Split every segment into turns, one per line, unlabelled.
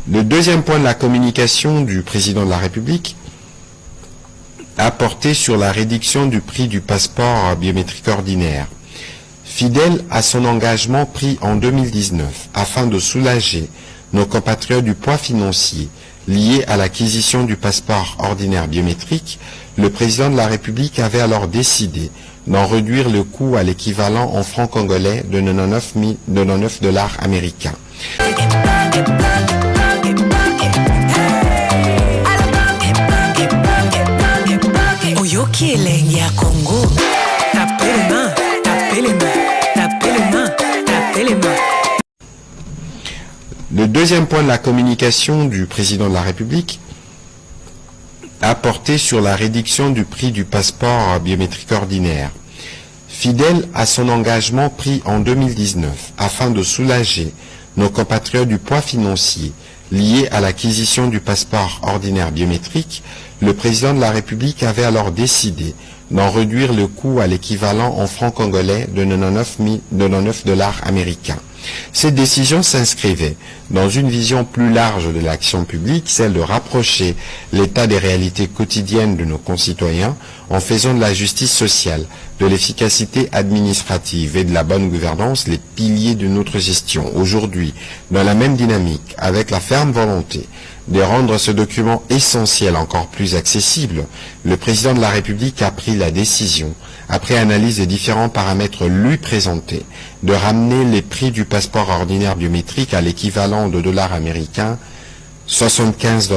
Le deuxième point de la communication du président de la République a porté sur la réduction du prix du passeport biométrique ordinaire. Fidèle à son engagement pris en 2019 afin de soulager nos compatriotes du poids financier lié à l'acquisition du passeport ordinaire biométrique, le président de la République avait alors décidé d'en réduire le coût à l'équivalent en francs congolais de 99 $ américains. Le deuxième point de la communication du président de la République a porté sur la réduction du prix du passeport biométrique ordinaire. Fidèle à son engagement pris en 2019 afin de soulager nos compatriotes du poids financier lié à l'acquisition du passeport ordinaire biométrique, le président de la République avait alors décidé d'en réduire le coût à l'équivalent en francs congolais de 99 $ américains. Cette décision s'inscrivait dans une vision plus large de l'action publique, celle de rapprocher l'état des réalités quotidiennes de nos concitoyens en faisant de la justice sociale, de l'efficacité administrative et de la bonne gouvernance les piliers de notre gestion. Aujourd'hui, dans la même dynamique, avec la ferme volonté de rendre ce document essentiel encore plus accessible, le président de la République a pris la décision, après analyse des différents paramètres lui présentés, de ramener les prix du passeport ordinaire biométrique à l'équivalent de dollars américains, 75 $.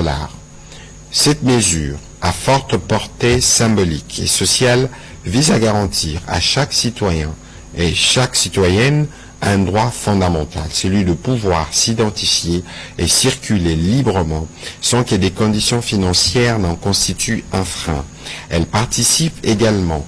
Cette mesure, à forte portée symbolique et sociale, vise à garantir à chaque citoyen et chaque citoyenne un droit fondamental, celui de pouvoir s'identifier et circuler librement sans que des conditions financières n'en constituent un frein. Elle participe également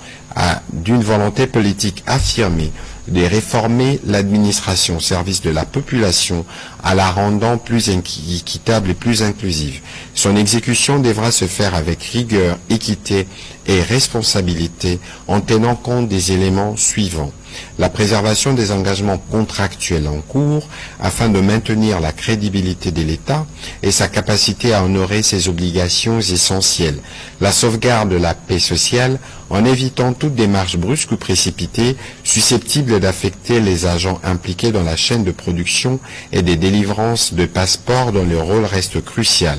d'une volonté politique affirmée de réformer l'administration au service de la population en la rendant plus équitable et plus inclusive. Son exécution devra se faire avec rigueur, équité et responsabilité en tenant compte des éléments suivants. La préservation des engagements contractuels en cours afin de maintenir la crédibilité de l'État et sa capacité à honorer ses obligations essentielles. La sauvegarde de la paix sociale en évitant toute démarche brusque ou précipitée susceptible d'affecter les agents impliqués dans la chaîne de production et des délivrances de passeports dont le rôle reste crucial.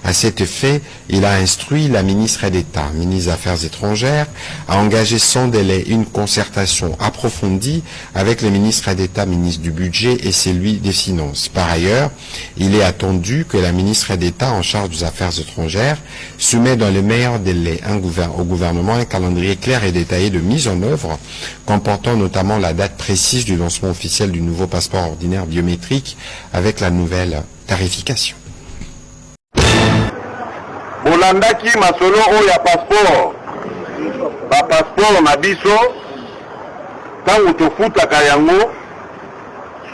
À cet effet, il a instruit la ministre d'État, ministre des Affaires étrangères, à engager sans délai une concertation approfondie avec le ministre d'État, ministre du Budget et celui des Finances. Par ailleurs, il est attendu que la ministre d'État en charge des Affaires étrangères soumette dans les meilleurs délais au gouvernement un calendrier clair et détaillé de mise en œuvre, comportant notamment la date précise du lancement officiel du nouveau passeport ordinaire biométrique avec la nouvelle tarification.
Bolandaki masolo oya passeport. Ba passeport na biso tango tofutaka yango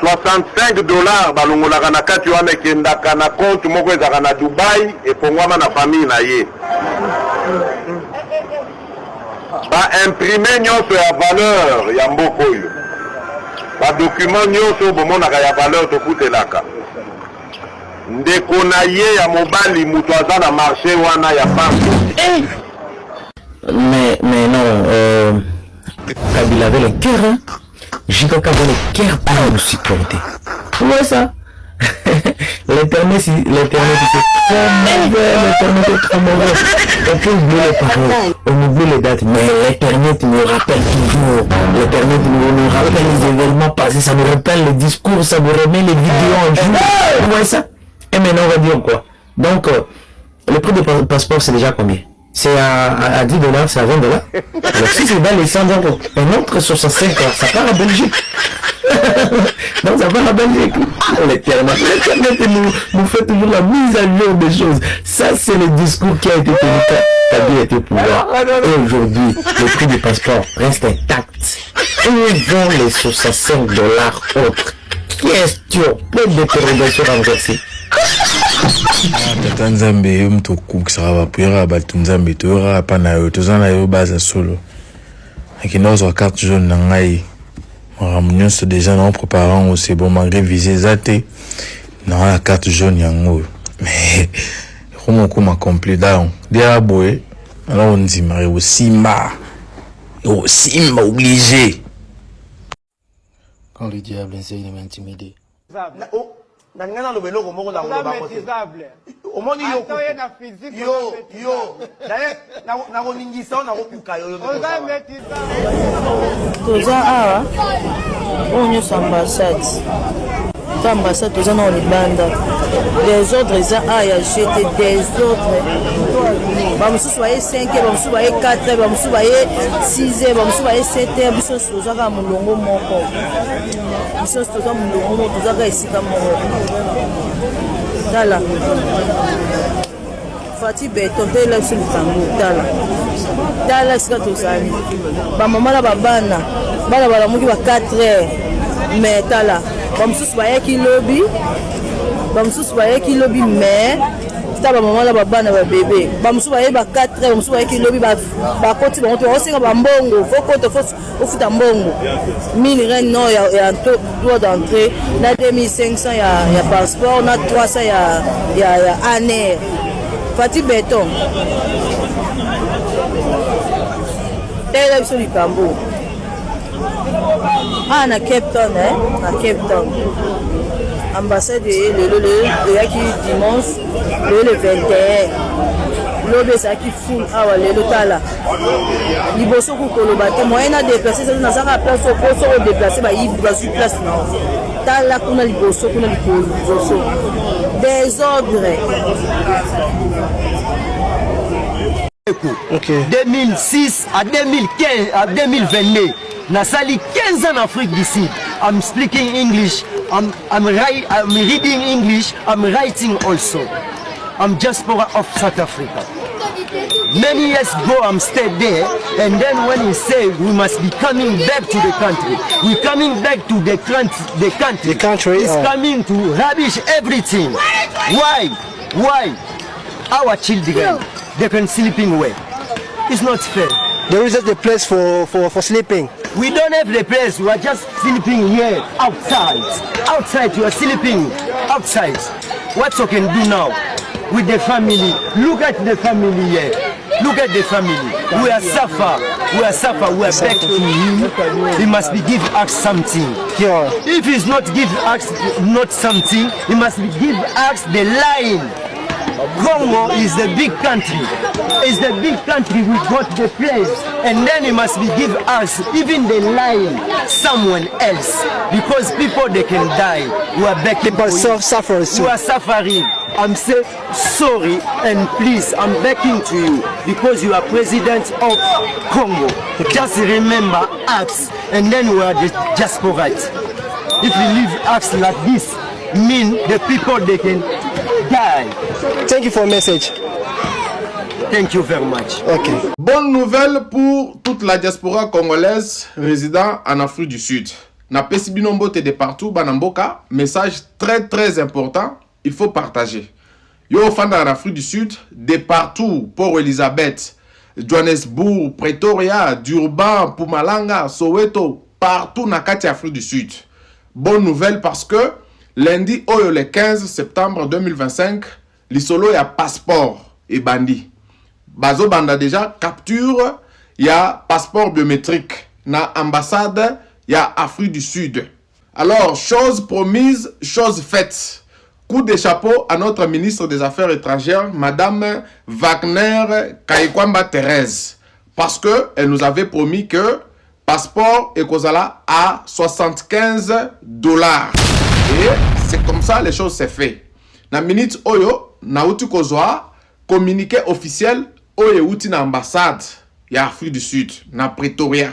65 $ balongolaka na kati wana ekendaka na compte moko ezaka na Dubai efongwama na famille na ye. Ba imprimer nyonso ya valeur ya mboka oyo. Ba document nyonso bomonaka ya valeur tofutelaka. Ndeko na ye ya mobali mutu aza na marché wana ya banque.
Mais non, Kabila avait le cœur, hein. Jikaka avait le cœur pour nous supporter. Tu vois ça? L'éternel, c'est très mauvais, l'éternel est très mauvais. On peut oublier les paroles, on oublie les dates, mais l'éternel nous rappelle toujours. L'éternel nous rappelle les événements passés, ça nous rappelle les discours, ça nous remet les vidéos en jour. Tu vois ça? Et maintenant, on va dire quoi? Donc, le prix du passeport, c'est déjà combien? C'est à 10 $, c'est à 20 $. Alors si c'est dans les 100 €, un autre sur 65 €, ça part à Belgique. Donc ça part à Belgique. L'éternel nous fait toujours la mise à jour des choses. Ça, c'est le discours qui a été tenu quand Kabila était au pouvoir. Et aujourd'hui, le prix du passeport reste intact. Où vont les 65 $ autres? Question, point d'interrogation renversée.
Tata Nzambe yo mtu kukisaka bapuyaka batu Nzambe toyokaka pa na yo toza na yo baza solo akina ozwa carte jaune na ngai makambo nyonso deja na préparant c'est bon malgré visé eza te Non, la carte jaune yango. Mais comment comment complet là. Dia boy. Alors on dit Marie au Simba. Au Simba obligé. Quand le diable essaye de m'intimider.
Nangana lo beloko moko na ngolo bako. Omoni yo. Na ko ningisa na ko kuka yo.
Toza awa onyo ambassade. Ta ambassade toza na libanda. Des ordres eza aya jeté des ordres. Ba mususu ba 5, ba mususu ba 4, ba mususu ba 6, ba mususu ba 7, biso toza ka mulongo moko. Biso toza mulongo moko toza ka esika moko. Tala. Fati beton te la sur tango tala. Tala sika tozali. Ba mama na babana. Bala bala muki ba 4 heures. Mais tala. Ba mususu ba yeki lobby. Ba mususu ba yeki lobby mais ta ba mama na babana ba bébé. Ba mususu ba yeba 4 heures, ba mususu ba yeki lobby ba koti ba to osinga ba mbongo. Faut futa mbongo. 1000 rand non ya droit d'entrée, na 2500 ya passeport, na 300 ya ANR. Fati beton. Tele biso likambo. Ah na Cape Town na Cape Town. Ambassade le yaki dimanche le 21. Lobe ça qui full awa lelo tala. Liboso ku koloba te moyen na déplacer ça na saka place au poste au déplacer ba yib ba sur place non. Tala kuna liboso kuna liboso. Désordre.
Okay. 2006 à 2015 à 2022. Nasali 15 ans en Afrique du Sud. I'm speaking English. I'm reading English. I'm writing also. I'm diaspora of South Africa. Many years ago, I'm stayed there, and then when he said we must be coming back to the country, we're coming back to the country. The country is coming to rubbish everything. Why? Our children, they can sleeping well. It's not fair.
There isn't a place for sleeping.
We don't have the place. We are just sleeping here outside. Outside, you are sleeping outside. What you can do now with the family? Look at the family here. Look at the family. We are suffer. We are back to him. He must be give us something.
Yeah.
If he's not give us not something, he must be give us the line. Congo is the big country. It's the big country. We got the place, and then he must be give us even the line someone else, because people they can die. We are begging.
People suffering.
We are suffering. I'm saying sorry and please, I'm begging to you because you are president of Congo. Just remember us, and then we are the diaspora. If we leave us like this, mean the people they can die.
Thank you for the message.
Thank you very much.
Okay.
Bonne nouvelle pour toute la diaspora congolaise résidant en Afrique du Sud. Na pesi binombo te de partout banamboka, message très important, il faut partager. Yo fan en Afrique du Sud, de partout, Port-Elizabeth, Johannesburg, Pretoria, Durban, Mpumalanga, Soweto, partout na kati Afrique du Sud. Bonne nouvelle parce que lundi le 15 septembre 2025, l'isolo ya passeport et bandi. Bazo banda déjà capture ya passeport biométrique na ambassade ya Afrique du Sud. Alors, chose promise, chose faite. Coup de chapeau à notre ministre des Affaires étrangères, Madame Wagner Kaikwamba Thérèse. Parce que elle nous avait promis que passeport et kozala à $75. Et c'est comme ça les choses s'est fait. Na minute oyo, na uti kozwa communiqué officiel oyo uti na ambassade ya Afrique du Sud, na Pretoria.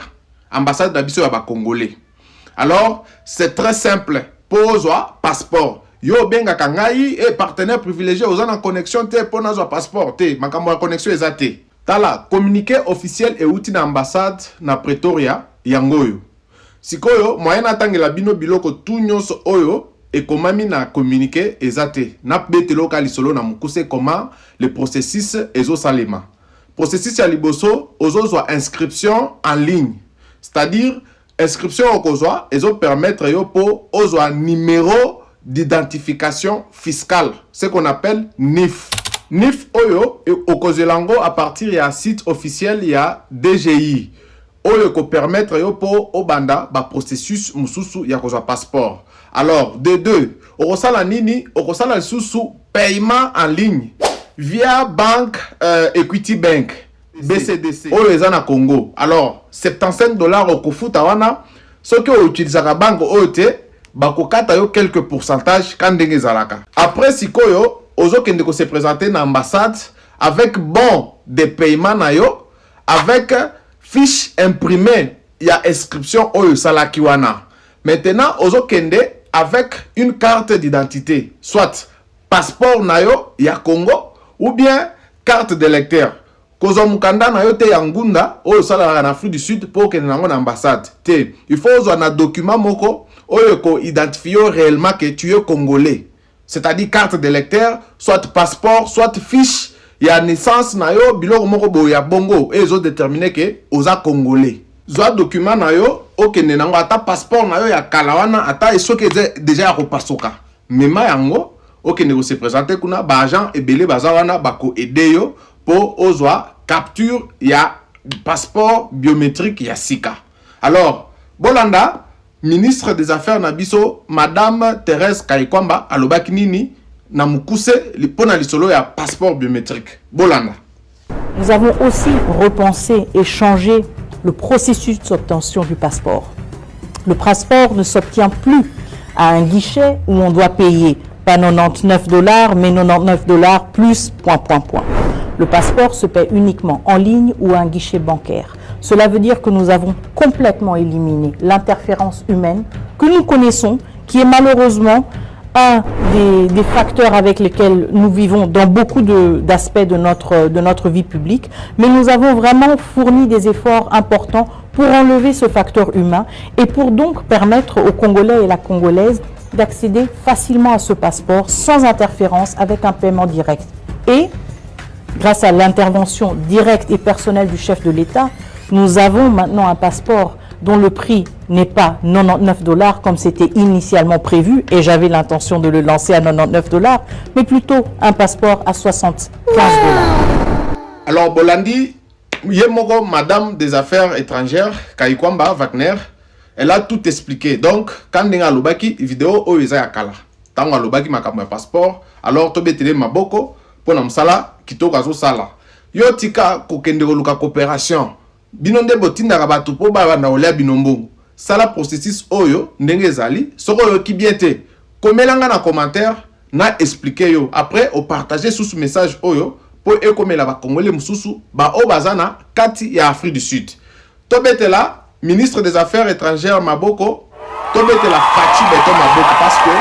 Ambassade d'Abisso ya ba Congolais. Alors, c'est très simple. Pozwa passeport. Yo benga kangai et partenaire privilégié aux en connexion te pour nazo passeport te makambo ya connexion ezate. Tala communiqué officiel et outil na ambassade na Pretoria yangoyo. Sikoyo moyen atangela bino biloko tout nyonso oyo et komami na communiqué ezate. Na betelo ka lisolo na mukuse comment le processus ezo salema. Processus ya liboso ozozwa inscription en ligne. C'est-à-dire inscription au kozwa ezo permettre yo po ozwa numéro d'identification fiscale, ce qu'on appelle NIF. NIF oyo au Kozelango à partir ya site officiel ya DGI. Oyo ko permettre yo po obanda ba processus mususu ya kozwa passeport. Alors de deux, okosala nini, okosala susu paiement en ligne via banque Equity Bank BCDC. Oyo eza na Congo. Alors $75 okofuta wana soki o utilisaka banque oyo te bakokata yo quelques pourcentages quand ndenge zalaka. Après sikoyo ozokende ko se présenter na ambassade avec bon de paiement na yo avec fiche imprimée ya inscription oyo salaki wana. Maintenant ozokende avec une carte d'identité, soit passeport na yo ya Congo ou bien carte d'électeur. Kozo mukanda na yo te ya ngunda oyo salaka na Afrique du Sud pour que nango na ambassade. Te, il faut ozwa na document moko oyo ko identifier réellement que tu es congolais. C'est-à-dire carte d'électeur, soit passeport, soit fiche ya naissance na yo biloko moko bo ya bongo et zo déterminer que oza congolais. Zwa document na yo okende nango ata passeport na yo ya kalawana ata esoke déjà ya kopasoka. Mema yango okende ko se présenter kuna ba agent ebele baza wana bako aider yo pour ozwa capture ya passeport biométrique ya sika. Alors, Bolanda, ministre des Affaires Nabiso, Madame Thérèse Kaikwamba, alobaki nini na mukuse pona lisolo ya passeport biométrique. Bolanda.
Nous avons aussi repensé et changé le processus d'obtention du passeport. Le passeport ne s'obtient plus à un guichet où on doit payer pas $99 mais $99 plus ... Le passeport se paie uniquement en ligne ou à un guichet bancaire. Cela veut dire que nous avons complètement éliminé l'interférence humaine que nous connaissons, qui est malheureusement un des facteurs avec lesquels nous vivons dans beaucoup d'aspects de notre vie publique. Mais nous avons vraiment fourni des efforts importants pour enlever ce facteur humain et pour donc permettre aux Congolais et la Congolaise d'accéder facilement à ce passeport sans interférence avec un paiement direct. Et grâce à l'intervention directe et personnelle du chef de l'État, nous avons maintenant un passeport dont le prix n'est pas $99 comme c'était initialement prévu, et j'avais l'intention de le lancer à $99, mais plutôt un passeport à $75.
Alors Bolandi, Yemoko, Madame des Affaires étrangères, Kaikwamba Wagner, elle a tout expliqué. Donc, quand on a lobaki vidéo o eza yakala. Tant on lobaki makambo passeport, alors to betele maboko pona msala kitoko azo sala. Yo tika kokende luka coopération. Binonde botinda rabatu po ba na olia binombo. Sala processus oyo ndenge zali, soko yo kibiete. Komelanga na commentaire na expliquer yo. Après o partager sous message oyo po ekomela ba congolais mususu ba o bazana kati ya Afrique du Sud. To betela ministre des Affaires étrangères Maboko, Tobetela Fati Beto Maboko, parce que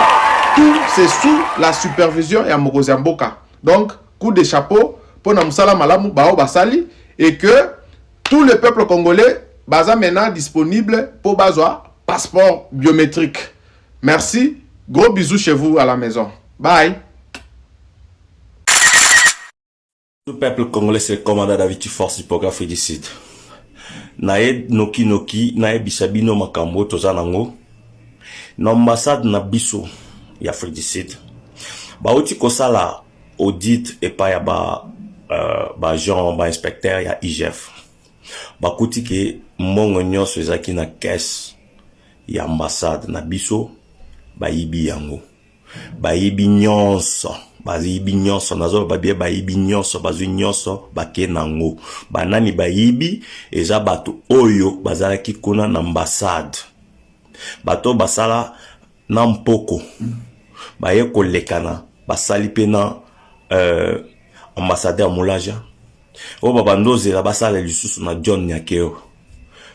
tout c'est sous la supervision et Mokozi Mboka. Donc, coup de chapeau pour Namsala Malamu Bao Basali, et que tout le peuple congolais baza maintenant disponible pour bazoa passeport biométrique. Merci, gros bisous chez vous à la maison. Bye.
Le peuple congolais, c'est le commandant David Force pour Afrique du Sud. Nae noki nae bisabino makambo tozanango na ambassade na biso ya Afrique du Sud ba oti kosala audit et pa ya ba agent ba inspecteur ya IGF ba kuti ke mbongo nyonso ezaki na caisse ya ambassade na biso ba yibi yango ba yibi nyonso bayibi nyonso nazo babie bayibi nyonso bazwi nyonso bakenango banani bayibi eza bato oyo bazalaki kuna na ambassade bato basala na mpoko baye kolekana basali pe na ambassadeur Moulaja o babandozela basala lisusu na John Nyakeo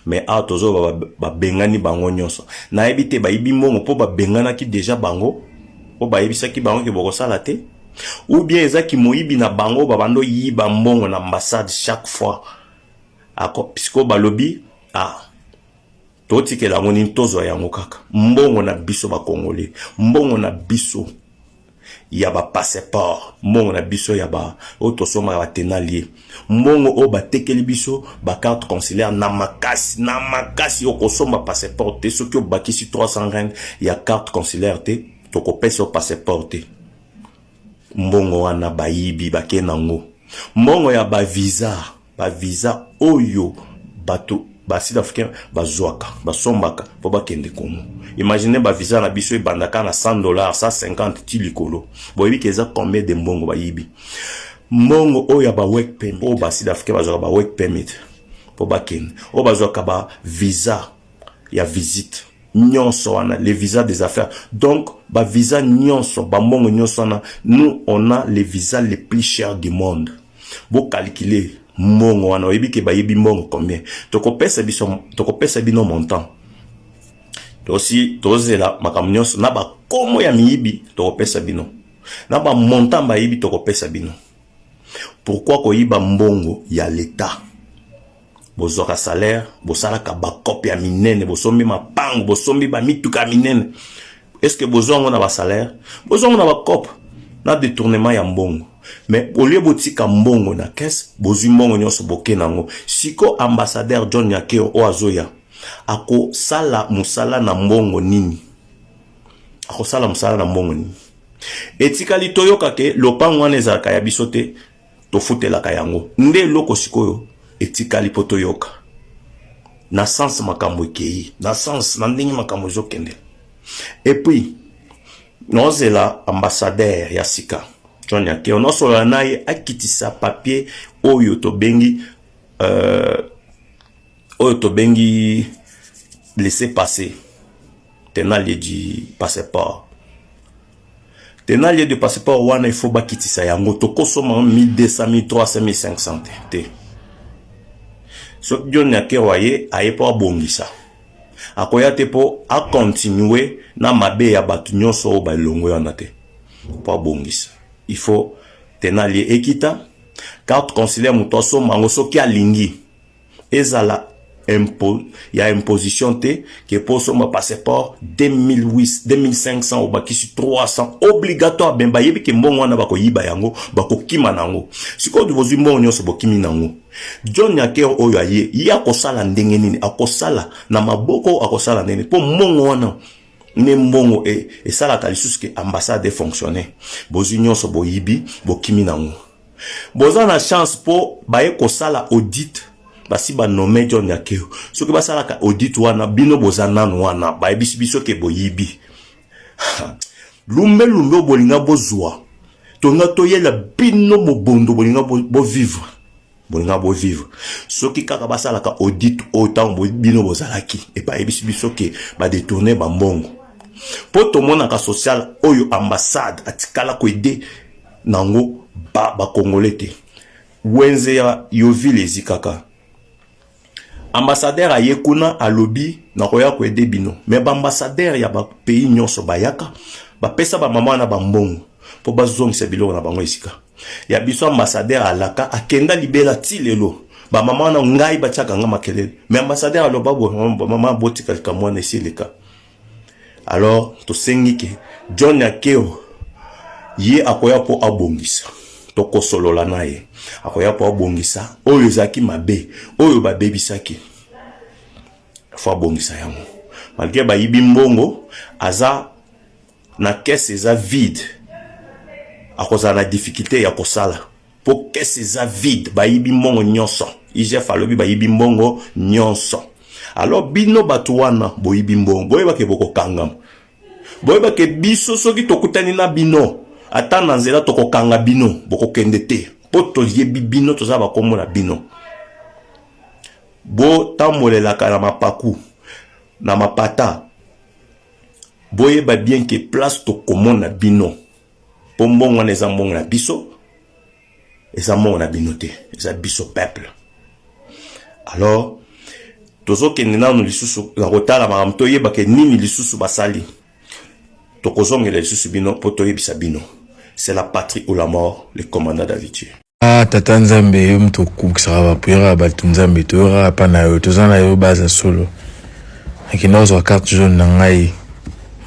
mais atozo babengani bango nyonso na ebite bayibi mbongo po babenganaki déjà bango o bayebisaki bango ke bokosala te. Ou bien ezaki moyibi na bango babando yiba mbongo na ambassade chaque fois. Ako pisko balobi toti ke la ngoni tozo yango kaka. Mbongo na biso ba Congolais, mbongo na biso ya ba passeport, mbongo na biso ya ba otosoma ba tenalier. Mbongo o ba tekeli biso ba carte consulaire na makasi okosoma passeport te soki o bakisi 300 rand ya carte consulaire te. toko pesa passeport te mbongo wana bayibi bakenango mbongo ya ba visa oyo bato ba sud africain bazwaka basombaka po bakende Congo. Imaginez ba visa na biso ebandaka na $100 $150 ti likolo boyebi keza combien de mbongo bayibi mbongo oyo ya ba work permit o ba sud africain bazwaka ba work permit po bakende o bazwaka ba visa ya visite nyonso wana les visas des affaires donc ba visa nyonso ba mbongo nyonso wana nous on a les visas les plus chers du monde bo calculer mbongo wana oyebi ke bayebi mbongo combien toko pesa bino montant to aussi tozela makambo nyonso na ba komo ya miyibi toko pesa bino na ba montant bayibi toko pesa bino pourquoi koyiba mbongo ya l'état bozwaka salaire bosalaka bakope ya minene bosombi mapango bosombi bamituka minene est-ce que bozwango na basalaire bozwango na bakope na détournement ya mbongo mais au lieu botika mbongo na caisse bozwi mbongo nyonso bokenango siko ambassadeur John Nyakeo oazoya ako sala musala na mbongo nini etikali toyoka ke lopango wana ezalaka ya biso te tofutelaka yango nde loko sikoyo etikali poto yoka na sens makambo ekei na sens na ndenge makambo ezokende et puis nozela ambassadeur ya sika John Nyakeo nosolola naye akitisa papier oyo tobengi laisser passer tenalier du passeport tenalier du passeport wana il faut bakitisa yango tokosoma 1200 1300 1500 te so John Nyakeo aye po abongisa akoya te po a continuer na mabe ya batu nyonso o balongo yana te po abongisa il faut tenalier ekita carte consulaire mutoso mango soki alingi ezala ya imposition te que pour son passeport 2800 2500 ou bakisi 300 obligatoire ben bayebi ke mbongo wana bakoyiba yango bakokima nango siko divozi mbongo nyonso bokimi nango John Nyakeo oyo aye ya kosala ndenge nini akosala na maboko akosala ndenge po mbongo wana ne mbongo esalaka lisusu ke ambassade fonctionner bozi nyonso boyibi bokimi nango boza na chance po baye kosala audit basi ba nommé John Nyakeo soki basalaka audit wana bino bozanano wana bayebisi biso ke boyibi lumbe bolinga bozwa tonga toyela bino mobondo bolinga bo vivre soki kaka basalaka audit autant bino bozalaki et bayebisi biso ke ba détourner ba mbongo po tomona ka social oyo ambassade atikala ko aider nango ba congolais te wenze ya yovile ezikaka ambassadeur ayekuna alobi na koya ko aider bino mais ba ambassadeur ya ba pays nyonso bayaka ba pesa ba mama na ba mbongo po bazongisa biloko na bango esika ya biso ambassadeur alaka akenda libela ti lelo ba mama na ngai batiaka nga makelele mais ambassadeur aloba bo mama botika kamwana esileka alors to sengi ke John Nyakeo ye akoya po abongisa toko solola naye akoya po abongisa oyo zaki mabe oyo babebisaki fo abongisa yango malgré bayibi mbongo aza na caisse eza vide akoza na difficulté ya kosala po caisse eza vide bayibi mbongo nyonso IGF alobi bayibi mbongo nyonso alors bino batu wana boyibi mbongo boyeba ke bokokangama boyeba ke biso soki tokutani na bino ata na nzela tokokanga bino bokokende te po toyebi bino toza bakombo na bino bo tamolelaka na mapaku na mapata boyeba bien ke place tokomona bino po mbongo wana eza mbongo na biso eza mbongo na bino te eza biso peuple alors tozokende nanu lisusu na kotala makambo toyeba ke nini lisusu basali tokozongela lisusu bino po toyebisa bino c'est la patrie ou la mort, le commandant David.
Ah, tata Nzambe, yo mto kukisaka bapuyera batu Nzambe, toyora apa na yo, tozana yo baza solo. Akinozo wa carte jaune na ngai,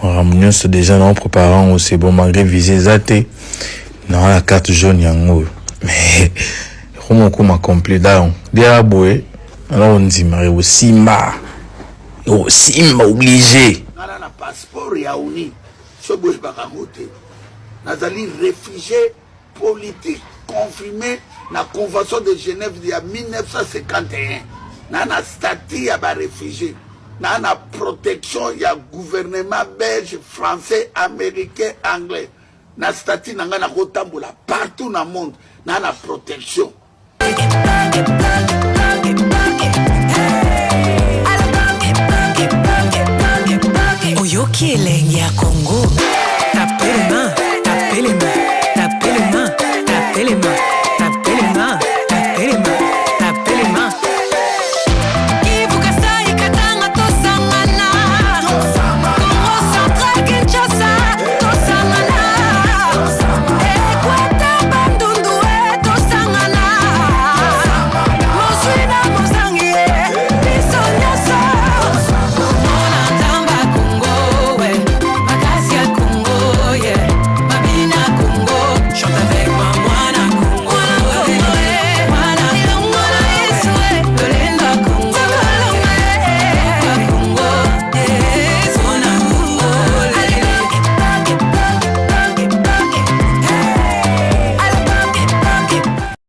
maramnyo se déjà na préparant c'est bon malgré viser zate, na la carte jaune yango. Mais, comment kuma complet daon. Dia boye, alors on dit mari au Simba obligé.
Na passeport ya uni. soboye bakagote nazali réfugié politique confirmé na convention de Genève il y a 1951 na statut ya ba réfugié na protection ya gouvernement belge français américain anglais na statut nanga na kotambola partout na monde na protection
Oyoki elenge ya Congo